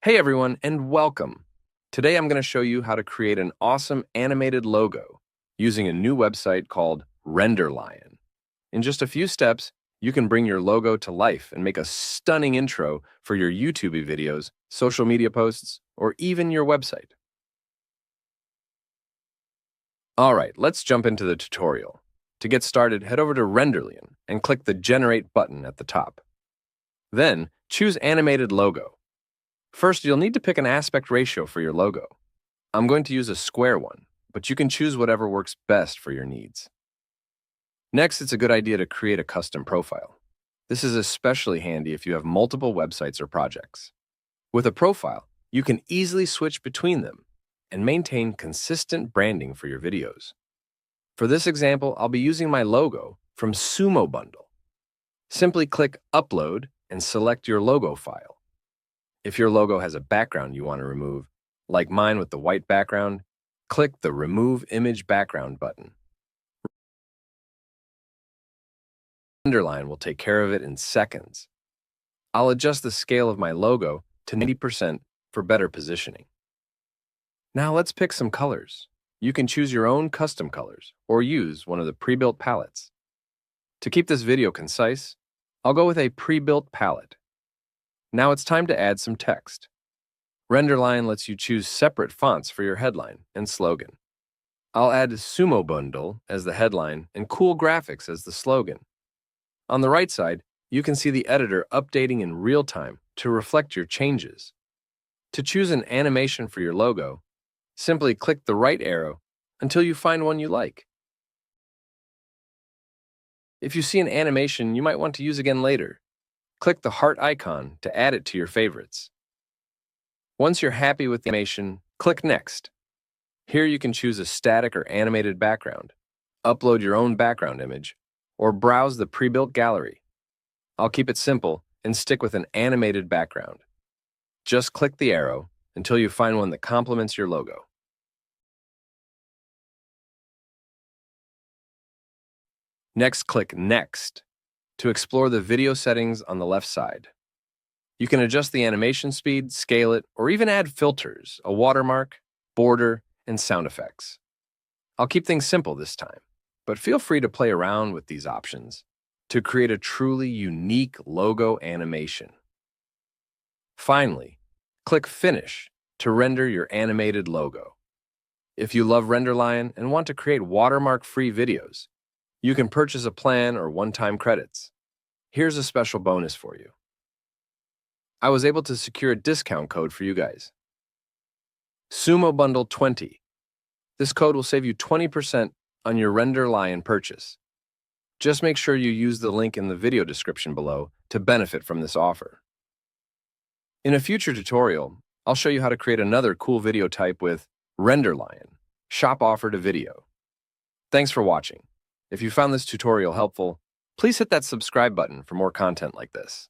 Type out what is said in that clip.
Hey everyone, and welcome. Today I'm going to show you how to create an awesome animated logo using a new website called RenderLion. In just a few steps, you can bring your logo to life and make a stunning intro for your YouTube videos, social media posts, or even your website. All right, let's jump into the tutorial. To get started, head over to RenderLion and click the Generate button at the top. Then, choose Animated Logo. First, you'll need to pick an aspect ratio for your logo. I'm going to use a square one, but you can choose whatever works best for your needs. Next, it's a good idea to create a custom profile. This is especially handy if you have multiple websites or projects. With a profile, you can easily switch between them and maintain consistent branding for your videos. For this example, I'll be using my logo from Sumo Bundle. Simply click Upload and select your logo file. If your logo has a background you want to remove, like mine with the white background, click the Remove Image Background button. RenderLion will take care of it in seconds. I'll adjust the scale of my logo to 90% for better positioning. Now let's pick some colors. You can choose your own custom colors or use one of the pre-built palettes. To keep this video concise, I'll go with a pre-built palette. Now it's time to add some text. RenderLion lets you choose separate fonts for your headline and slogan. I'll add Sumo Bundle as the headline and cool graphics as the slogan. On the right side, you can see the editor updating in real time to reflect your changes. To choose an animation for your logo, simply click the right arrow until you find one you like. If you see an animation you might want to use again later, click the heart icon to add it to your favorites. Once you're happy with the animation, click Next. Here you can choose a static or animated background, upload your own background image, or browse the pre-built gallery. I'll keep it simple and stick with an animated background. Just click the arrow until you find one that complements your logo. Next, click Next to explore the video settings on the left side. You can adjust the animation speed, scale it, or even add filters, a watermark, border, and sound effects. I'll keep things simple this time, but feel free to play around with these options to create a truly unique logo animation. Finally, click Finish to render your animated logo. If you love RenderLion and want to create watermark-free videos, you can purchase a plan or one-time credits. Here's a special bonus for you. I was able to secure a discount code for you guys. Sumo Bundle 20. This code will save you 20% on your RenderLion purchase. Just make sure you use the link in the video description below to benefit from this offer. In a future tutorial, I'll show you how to create another cool video type with RenderLion, Shop Offer to Video. Thanks for watching. If you found this tutorial helpful, please hit that subscribe button for more content like this.